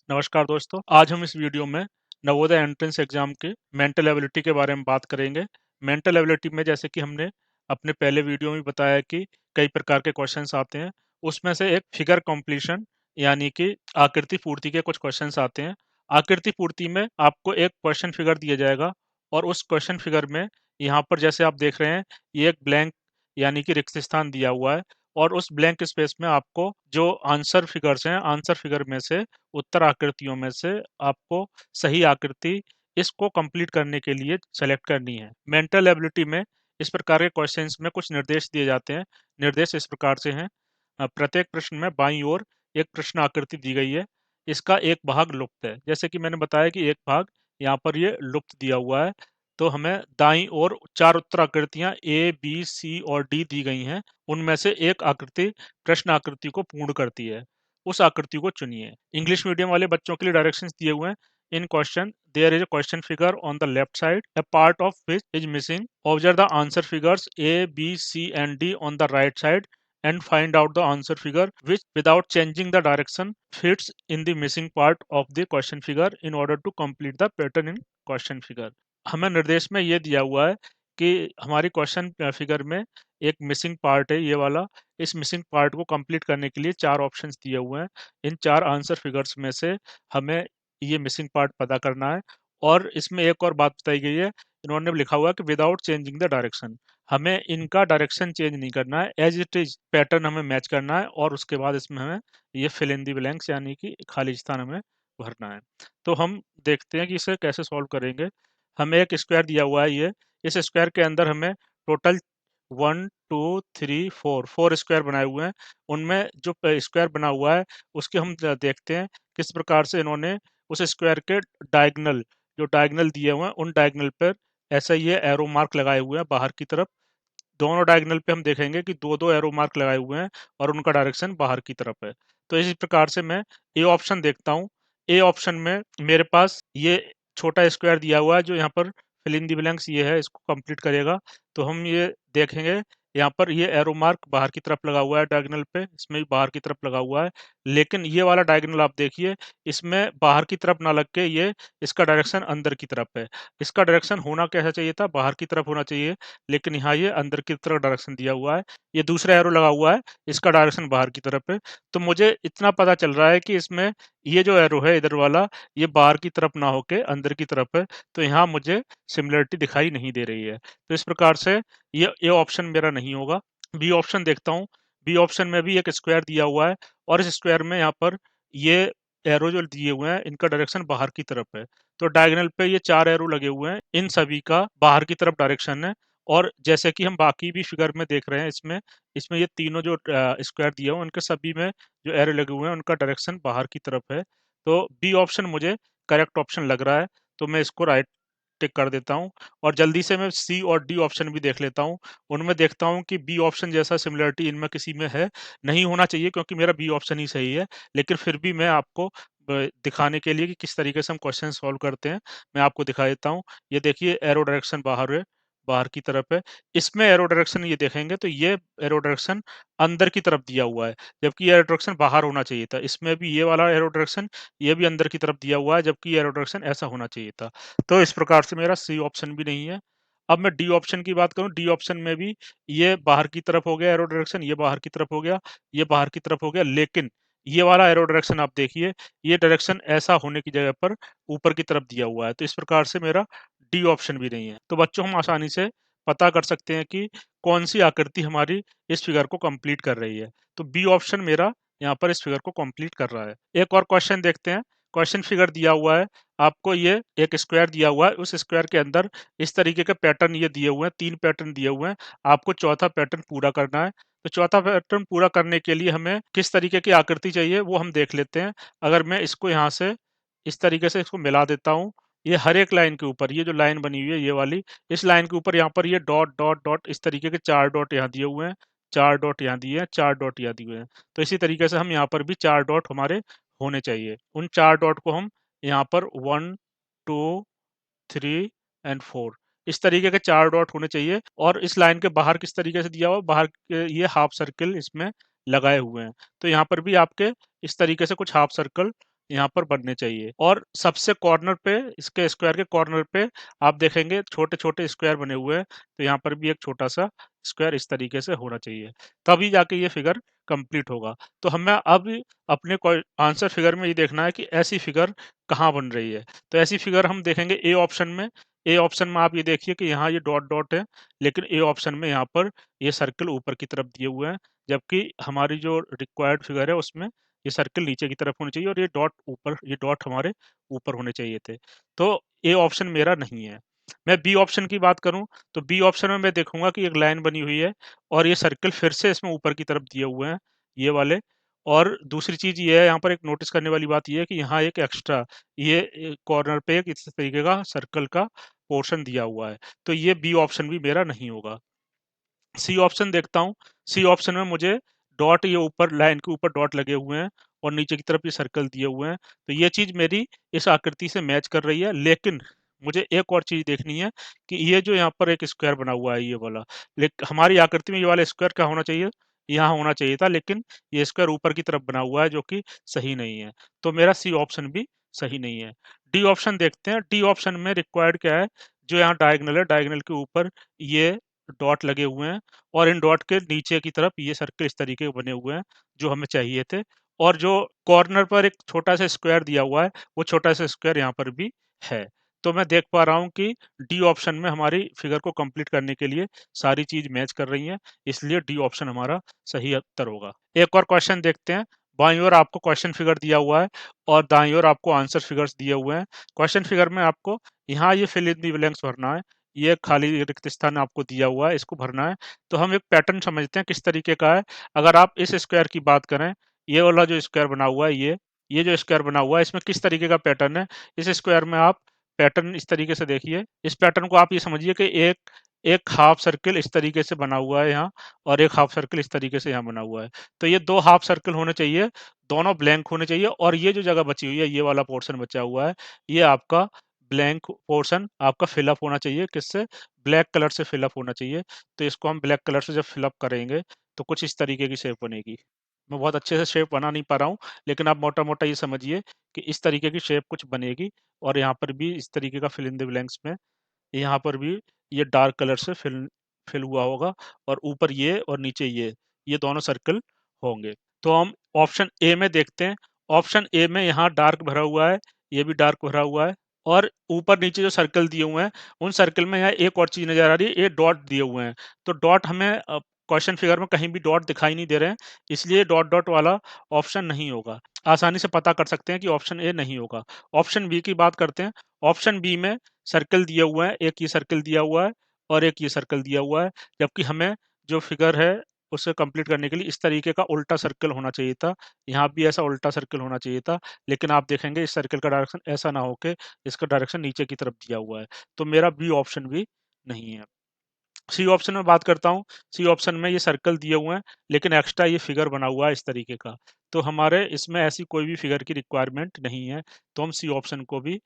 नमस्कार दोस्तों, आज हम इस वीडियो में नवोदय एंट्रेंस एग्जाम के मेंटल एबिलिटी के बारे में बात करेंगे। मेंटल एबिलिटी में जैसे कि हमने अपने पहले वीडियो में बताया कि कई प्रकार के क्वेश्चंस आते हैं। उसमें से एक फिगर कंप्लीशन यानी कि आकृति पूर्ति के कुछ क्वेश्चंस आते हैं। आकृति पूर्ति में आपको एक क्वेश्चन फिगर दिया जाएगा और उस क्वेश्चन फिगर में यहाँ पर जैसे आप देख रहे हैं, ये एक ब्लैंक यानी कि रिक्त स्थान दिया हुआ है और उस ब्लैंक स्पेस में आपको जो आंसर फिगर्स हैं, आंसर फिगर में से उत्तर आकृतियों में से आपको सही आकृति इसको कंप्लीट करने के लिए सेलेक्ट करनी है। मेंटल एबिलिटी में इस प्रकार के क्वेश्चंस में कुछ निर्देश दिए जाते हैं। निर्देश इस प्रकार से हैं। प्रत्येक प्रश्न में बाईं ओर एक प्रश्न आकृति दी गई है। इसका एक भाग लुप्त है। जैसे कि मैंने बताया कि एक भाग यहाँ पर ये लुप्त दिया हुआ है। तो हमें दाईं ओर 4 उत्तर आकृतियाँ ए, बी, सी और डी दी गई हैं। उनमें से एक आकृति प्रश्न आकृति को पूर्ण करती है। उस आकृति को चुनिए। इंग्लिश मीडियम वाले बच्चों के लिए डायरेक्शंस दिए हुए हैं। In question there is a question figure on the left side, a part of which is missing. Observe the answer figures A, B, C and D on the right side and find out the answer figure which without changing the direction fits in the missing part of the question figure in order to complete the pattern in question figure. हमें निर्देश में ये दिया हुआ है कि हमारी question figure में एक मिसिंग पार्ट है ये वाला। इस मिसिंग पार्ट को कंप्लीट करने के लिए 4 ऑप्शंस दिए हुए हैं। इन 4 आंसर फिगर्स में से हमें ये मिसिंग पार्ट पता करना है और इसमें एक और बात बताई गई है। इन्होंने लिखा हुआ है कि विदाउट चेंजिंग द डायरेक्शन, हमें इनका डायरेक्शन चेंज नहीं करना है, एज इट इज पैटर्न हमें मैच करना है और उसके बाद इसमें हमें ये फिल इन दी ब्लैंक्स यानी कि खाली स्थान हमें भरना है। तो हम देखते हैं कि इसे कैसे सॉल्व करेंगे। हमें एक स्क्वायर दिया हुआ है ये। इस स्क्वायर के अंदर हमें टोटल 1, 2, 3, 4 स्क्वायर बनाए हुए हैं। उनमें जो स्क्वायर बना हुआ है उसके हम देखते हैं किस प्रकार से इन्होंने उस स्क्वायर के डायगोनल जो डायगोनल दिए हुए हैं उन डायगोनल पर ऐसा ये एरो मार्क लगाए हुए हैं बाहर की तरफ। दोनों डायगोनल पे हम देखेंगे कि दो दो एरो मार्क लगाए हुए हैं और उनका डायरेक्शन बाहर की तरफ है। तो इसी प्रकार से मैं ए ऑप्शन देखता हूँ। ए ऑप्शन में मेरे पास ये छोटा स्क्वायर दिया हुआ है जो यहाँ पर फिल इन दी ब्लैंक्स ये है, इसको कंप्लीट करेगा। तो हम ये देखेंगे यहाँ पर ये एरो मार्क बाहर की तरफ लगा हुआ है डायगोनल पे, इसमें भी बाहर की तरफ लगा हुआ है। लेकिन ये वाला डायगोनल आप देखिए, इसमें बाहर की तरफ ना लग के ये इसका डायरेक्शन अंदर की तरफ है। इसका डायरेक्शन होना कैसा चाहिए था, बाहर की तरफ होना चाहिए, लेकिन यहाँ ये अंदर की तरफ डायरेक्शन दिया हुआ है। ये दूसरा एरो लगा हुआ है, इसका डायरेक्शन बाहर की तरफ है। तो मुझे इतना पता चल रहा है कि इसमें ये जो एरो है इधर वाला, ये बाहर की तरफ ना होके अंदर की तरफ है। तो यहाँ मुझे सिमिलरिटी दिखाई नहीं दे रही है। तो इस प्रकार से ये ऑप्शन मेरा नहीं होगा। बी ऑप्शन देखता हूँ। बी ऑप्शन में भी एक स्क्वायर दिया हुआ है और इस स्क्वायर में यहाँ पर ये एरो जो दिए हुए हैं इनका डायरेक्शन बाहर की तरफ है। तो डायगोनल पे ये 4 एरो लगे हुए हैं, इन सभी का बाहर की तरफ डायरेक्शन है। और जैसे कि हम बाकी भी फिगर में देख रहे हैं, इसमें इसमें ये तीनों जो स्क्वायर दिए हुए हैं उनके सभी में जो एरो लगे हुए हैं उनका डायरेक्शन बाहर की तरफ है। तो बी ऑप्शन मुझे करेक्ट ऑप्शन लग रहा है। तो मैं इसको राइट टिक कर देता हूँ और जल्दी से मैं सी और डी ऑप्शन भी देख लेता हूँ। उनमें देखता हूँ कि बी ऑप्शन जैसा सिमिलरिटी इनमें किसी में है। नहीं होना चाहिए क्योंकि मेरा बी ऑप्शन ही सही है, लेकिन फिर भी मैं आपको दिखाने के लिए कि किस तरीके से हम क्वेश्चन सॉल्व करते हैं, मैं आपको दिखा देता हूँ। ये देखिए एरो डायरेक्शन बाहर है, बाहर की तरफ है। इसमें एरो डायरेक्शन ये देखेंगे तो ये एरो डायरेक्शन अंदर की तरफ दिया हुआ है, जबकि ये एरो डायरेक्शन बाहर होना चाहिए था। इसमें भी ये वाला एरो डायरेक्शन ये भी अंदर की तरफ दिया हुआ है, जबकि ये एरो डायरेक्शन ऐसा होना चाहिए था। तो इस प्रकार से मेरा सी ऑप्शन भी नहीं है। अब मैं डी ऑप्शन की बात करूँ, डी ऑप्शन में भी ये बाहर की तरफ हो गया एरो डायरेक्शन, ये बाहर की तरफ हो गया, ये बाहर की तरफ हो गया, लेकिन ये वाला एरो डायरेक्शन आप देखिए, ये डायरेक्शन ऐसा होने की जगह पर ऊपर की तरफ दिया हुआ है। तो इस प्रकार से मेरा डी ऑप्शन भी नहीं है। तो बच्चों हम आसानी से पता कर सकते हैं कि कौन सी आकृति हमारी इस फिगर को कंप्लीट कर रही है। तो बी ऑप्शन मेरा यहाँ पर इस फिगर को कंप्लीट कर रहा है। एक और क्वेश्चन देखते हैं। क्वेश्चन फिगर दिया हुआ है, आपको ये एक स्क्वायर दिया हुआ है, उस स्क्वायर के अंदर इस तरीके के पैटर्न ये दिए हुए हैं, 3 पैटर्न दिए हुए हैं। आपको चौथा पैटर्न पूरा करना है। तो चौथा पैटर्न पूरा करने के लिए हमें किस तरीके की आकृति चाहिए वो हम देख लेते हैं। अगर मैं इसको यहाँ से इस तरीके से इसको मिला देता हूँ, ये हर एक लाइन के ऊपर ये जो लाइन बनी हुई है ये वाली, इस लाइन के ऊपर यहाँ पर ये डॉट डॉट डॉट इस तरीके के 4 डॉट यहाँ दिए हुए हैं, 4 डॉट यहाँ दिए हैं, 4 डॉट यहाँ दिए हुए हैं। तो इसी तरीके से हम यहाँ पर भी 4 डॉट हमारे होने चाहिए। उन 4 डॉट को हम यहाँ पर 1, 2, 3 एंड 4 इस तरीके के 4 डॉट होने चाहिए। और इस लाइन के बाहर किस तरीके से दिया हुआ है, बाहर ये हाफ सर्कल इसमें लगाए हुए हैं। तो यहाँ पर भी आपके इस तरीके से कुछ हाफ सर्कल यहाँ पर बनने चाहिए। और सबसे कॉर्नर पे, इसके स्क्वायर के कॉर्नर पे आप देखेंगे छोटे-छोटे स्क्वायर बने हुए हैं, तो यहाँ पर भी एक छोटा-सा स्क्वायर इस तरीके से होना चाहिए, तभी जाके ये फिगर कंप्लीट होगा। तो हमें अब अपने आंसर फिगर में ये देखना है कि ऐसी फिगर कहाँ बन रही है। तो ऐसी फिगर हम देखेंगे ए ऑप्शन में। ए ऑप्शन में आप ये देखिए कि यहाँ ये डॉट डॉट है, लेकिन ए ऑप्शन में यहाँ पर ये सर्कल ऊपर की तरफ दिए हुए हैं, जबकि हमारी जो रिक्वायर्ड फिगर है उसमें ये सर्कल नीचे की तरफ होनी चाहिए और ये डॉट हमारे ऊपर होने चाहिए थे। तो ए ऑप्शन मेरा नहीं है। मैं बी ऑप्शन की बात करूं, तो बी ऑप्शन में मैं देखूंगा कि एक लाइन बनी हुई है और ये सर्कल फिर से इसमें ऊपर की तरफ दिए हुए हैं, ये वाले। और दूसरी चीज ये है, यहाँ पर एक नोटिस करने वाली बात ये है कि यहाँ एक एक्स्ट्रा ये कॉर्नर पे एक इस तरीके का सर्कल का पोर्शन दिया हुआ है, तो ये बी ऑप्शन भी मेरा नहीं होगा। सी ऑप्शन देखता हूँ। सी ऑप्शन में मुझे डॉट, ये ऊपर लाइन के ऊपर डॉट लगे हुए हैं और नीचे की तरफ ये सर्कल दिए हुए हैं, तो ये चीज मेरी इस आकृति से मैच कर रही है। लेकिन मुझे एक और चीज देखनी है कि ये जो यहाँ पर एक स्क्वायर बना हुआ है, ये वाला, लेकिन हमारी आकृति में ये वाला स्क्वायर क्या होना चाहिए, यहाँ होना चाहिए था, लेकिन ये स्क्वायर ऊपर की तरफ बना हुआ है जो कि सही नहीं है। तो मेरा सी ऑप्शन भी सही नहीं है। डी ऑप्शन देखते हैं। डी ऑप्शन में रिक्वायर्ड क्या है, जो यहाँ डायगनल है, डायगनल के ऊपर ये डॉट लगे हुए हैं और इन डॉट के नीचे की तरफ ये सर्कल इस तरीके के बने हुए हैं जो हमें चाहिए थे। और जो कॉर्नर पर एक छोटा सा स्क्वायर दिया हुआ है, वो छोटा सा स्क्वायर यहाँ पर भी है। तो मैं देख पा रहा हूँ कि डी ऑप्शन में हमारी फिगर को कंप्लीट करने के लिए सारी चीज मैच कर रही है, इसलिए डी ऑप्शन हमारा सही उत्तर होगा। एक और क्वेश्चन देखते हैं। बाईं ओर आपको क्वेश्चन फिगर दिया हुआ है और दाईं ओर आपको आंसर फिगर्स दिए हुए हैं। क्वेश्चन फिगर में आपको यहाँ ये फिल इन द ब्लैंक्स भरना है, ये खाली रिक्त स्थान आपको दिया हुआ है, इसको भरना है। तो हम एक पैटर्न समझते हैं किस तरीके का है। अगर आप इस स्क्वायर की बात करें, ये वाला जो स्क्वायर बना हुआ है, ये जो स्क्वायर बना हुआ है, इसमें किस तरीके का पैटर्न है। इस स्क्वायर में आप पैटर्न इस तरीके से देखिए। इस पैटर्न को आप ये समझिए कि एक एक हाफ सर्किल इस तरीके से बना हुआ है यहाँ, और एक हाफ सर्किल इस तरीके से यहाँ बना हुआ है। तो ये दो हाफ सर्किल होने चाहिए, दोनों ब्लैंक होने चाहिए, और ये जो जगह बची हुई है, ये वाला पोर्शन बचा हुआ है, ये आपका ब्लैंक पोर्शन आपका फिलअप होना चाहिए। किससे? ब्लैक कलर से फिलअप होना चाहिए। तो इसको हम ब्लैक कलर से जब फिलअप करेंगे तो कुछ इस तरीके की शेप बनेगी। मैं बहुत अच्छे से शेप बना नहीं पा रहा हूँ, लेकिन आप मोटा मोटा ये समझिए कि इस तरीके की शेप कुछ बनेगी। और यहाँ पर भी इस तरीके का फिल इन द ब्लैंक्स में यहाँ पर भी ये डार्क कलर से फिल फिल हुआ होगा, और ऊपर ये और नीचे ये दोनों सर्कल होंगे। तो हम ऑप्शन ए में देखते हैं। ऑप्शन ए में यहाँ डार्क भरा हुआ है, ये भी डार्क भरा हुआ है, और ऊपर नीचे जो सर्कल दिए हुए हैं, उन सर्कल में यहाँ एक और चीज नजर आ रही है, ये डॉट दिए हुए हैं। तो डॉट हमें क्वेश्चन फिगर में कहीं भी डॉट दिखाई नहीं दे रहे हैं, इसलिए डॉट डॉट वाला ऑप्शन नहीं होगा। आसानी से पता कर सकते हैं कि ऑप्शन ए नहीं होगा। ऑप्शन बी की बात करते हैं। ऑप्शन बी में सर्कल दिए हुए हैं, एक ये सर्कल दिया हुआ है और एक ये सर्कल दिया हुआ है, जबकि हमें जो फिगर है उसे कंप्लीट करने के लिए इस तरीके का उल्टा सर्कल होना चाहिए था। यहाँ भी ऐसा उल्टा सर्कल होना चाहिए था, लेकिन आप देखेंगे इस सर्कल का डायरेक्शन ऐसा ना होके इसका डायरेक्शन नीचे की तरफ दिया हुआ है। तो मेरा बी ऑप्शन भी नहीं है। सी ऑप्शन में बात करता हूँ। सी ऑप्शन में ये सर्कल दिए हुए हैं, लेकिन एक्स्ट्रा ये फिगर बना हुआ है इस तरीके का। तो हमारे इसमें ऐसी कोई भी फिगर की रिक्वायरमेंट नहीं है, तो हम सी ऑप्शन को भी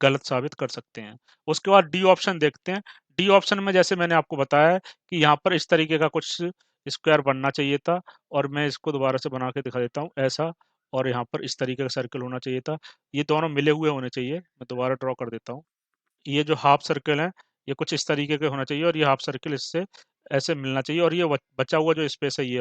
गलत साबित कर सकते हैं। उसके बाद डी ऑप्शन देखते हैं। डी ऑप्शन में जैसे मैंने आपको बताया कि यहाँ पर इस तरीके का कुछ स्क्वायर बनना चाहिए था, और मैं इसको दोबारा से बना के दिखा देता हूँ ऐसा। और यहाँ पर इस तरीके का सर्कल होना चाहिए था, ये दोनों मिले हुए होने चाहिए। मैं दोबारा ड्रॉ कर देता हूँ। ये जो हाफ सर्कल है, ये कुछ इस तरीके के होना चाहिए, और ये हाफ सर्कल इससे ऐसे मिलना चाहिए, और ये बचा हुआ जो स्पेस है, ये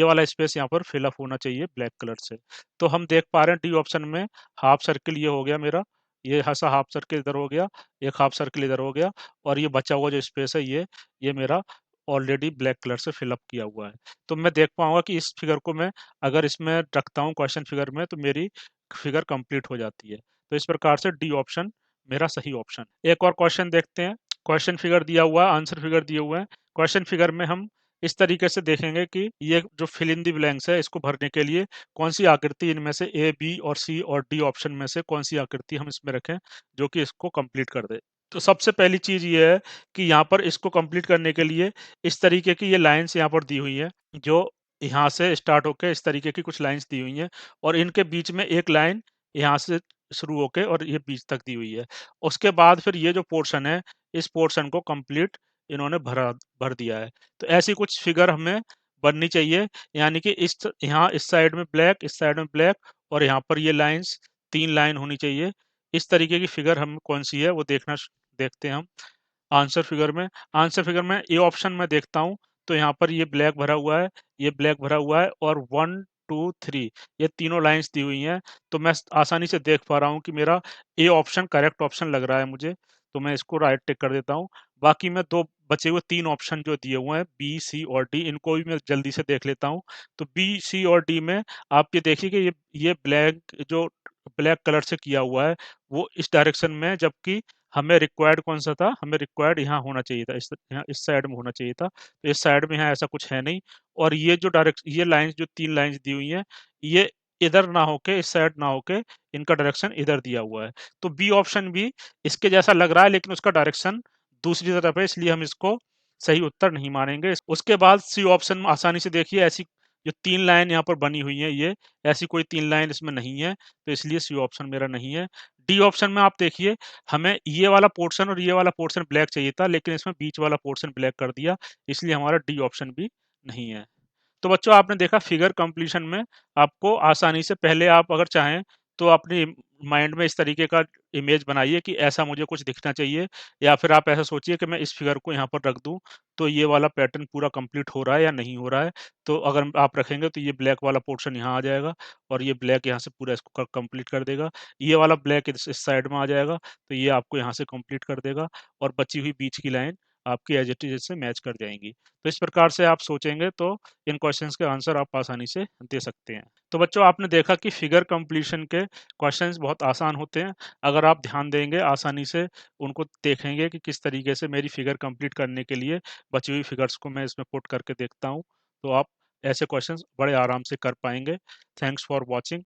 वाला स्पेस यहाँ पर फिल अप होना चाहिए ब्लैक कलर से। तो हम देख पा रहे हैं डी ऑप्शन में हाफ सर्कल ये हो गया मेरा, ये ऐसा हाफ सर्कल इधर हो गया, एक हाफ सर्कल इधर हो गया, और ये बचा हुआ जो स्पेस है, ये मेरा ऑलरेडी ब्लैक कलर से फिल अप किया हुआ है। तो मैं देख पाऊंगा कि इस फिगर को मैं अगर इसमें रखता हूँ क्वेश्चन फिगर में, तो मेरी फिगर कंप्लीट हो जाती है। तो इस प्रकार से डी ऑप्शन मेरा सही ऑप्शन। एक और क्वेश्चन देखते हैं। क्वेश्चन फिगर दिया हुआ है, आंसर फिगर दिए हुए हैं। क्वेश्चन फिगर में हम इस तरीके से देखेंगे कि ये जो फिल इन द ब्लैंक्स है, इसको भरने के लिए कौन सी आकृति इनमें से ए, बी और सी और डी ऑप्शन में से कौन सी आकृति हम इसमें रखें जो कि इसको कंप्लीट कर दे। तो सबसे पहली चीज ये है कि यहाँ पर इसको कंप्लीट करने के लिए इस तरीके की ये लाइंस यहाँ पर दी हुई है, जो यहाँ से स्टार्ट होकर इस तरीके की कुछ लाइंस दी हुई हैं, और इनके बीच में एक लाइन यहाँ से शुरू होके और ये बीच तक दी हुई है। उसके बाद फिर ये जो पोर्शन है, इस पोर्शन को कंप्लीट इन्होंने भर दिया है। तो ऐसी कुछ फिगर हमें बननी चाहिए, यानी कि इस यहाँ इस साइड में ब्लैक, इस साइड में ब्लैक, और यहाँ पर ये लाइंस 3 लाइन होनी चाहिए। इस तरीके की फिगर हम कौन-सी है वो देखते हैं हम। आंसर फिगर में ए ऑप्शन में देखता हूँ, तो यहाँ पर ये ब्लैक भरा हुआ है, ये ब्लैक भरा हुआ है और 1, 2, 3 ये तीनों लाइन्स दी हुई हैं। तो मैं आसानी से देख पा रहा हूँ कि मेरा ए ऑप्शन करेक्ट ऑप्शन लग रहा है मुझे, तो मैं इसको राइट टिक कर देता हूँ। बाकी मैं 2 बचे हुए 3 ऑप्शन जो दिए हुए हैं बी, सी और डी, इनको भी मैं जल्दी से देख लेता हूँ। तो बी, सी और डी में आप ये देखिए कि ये ब्लैक कलर से किया हुआ है, वो इस डायरेक्शन में है, जबकि हमें रिक्वायर्ड कौन-सा था? हमें रिक्वायर्ड यहाँ होना चाहिए था, इस साइड में होना चाहिए था। तो इस साइड में यहाँ ऐसा कुछ है नहीं और ये लाइन्स जो 3 लाइन्स दी हुई हैं, ये इधर ना होके, इस साइड ना होके, इनका डायरेक्शन इधर दिया हुआ है। तो बी ऑप्शन भी इसके जैसा लग रहा है, लेकिन उसका डायरेक्शन दूसरी तरफ है, इसलिए हम इसको सही उत्तर नहीं मानेंगे। उसके बाद सी ऑप्शन में आसानी से देखिए, ऐसी जो 3 लाइन यहाँ पर बनी हुई हैं, ये ऐसी कोई 3 लाइन इसमें नहीं है, तो इसलिए सी ऑप्शन मेरा नहीं है। डी ऑप्शन में आप देखिए, हमें ये वाला पोर्शन और ये वाला पोर्शन ब्लैक चाहिए था, लेकिन इसमें बीच वाला पोर्शन ब्लैक कर दिया, इसलिए हमारा डी ऑप्शन भी नहीं है। तो बच्चों, आपने देखा फिगर कंप्लीशन में आपको आसानी से, पहले आप अगर चाहें तो अपनी माइंड में इस तरीके का इमेज बनाइए कि ऐसा मुझे कुछ दिखना चाहिए, या फिर आप ऐसा सोचिए कि मैं इस फिगर को यहाँ पर रख दूं तो ये वाला पैटर्न पूरा कंप्लीट हो रहा है या नहीं हो रहा है। तो अगर आप रखेंगे तो ये ब्लैक वाला पोर्शन यहाँ आ जाएगा और ये ब्लैक यहाँ से पूरा इसको कंप्लीट कर देगा। ये वाला ब्लैक इस साइड में आ जाएगा, तो ये आपको यहाँ से कंप्लीट कर देगा और बची हुई बीच की लाइन आपकी एज इट इज इससे मैच कर जाएंगी। तो इस प्रकार से आप सोचेंगे तो इन क्वेश्चंस के आंसर आप आसानी से दे सकते हैं। तो बच्चों, आपने देखा कि फिगर कंप्लीशन के क्वेश्चंस बहुत आसान होते हैं। अगर आप ध्यान देंगे, आसानी से उनको देखेंगे कि किस तरीके से मेरी फिगर कंप्लीट करने के लिए बची हुई फिगर्स को मैं इसमें पुट करके देखता हूँ, तो आप ऐसे क्वेश्चंस बड़े आराम से कर पाएंगे। Thanks for watching.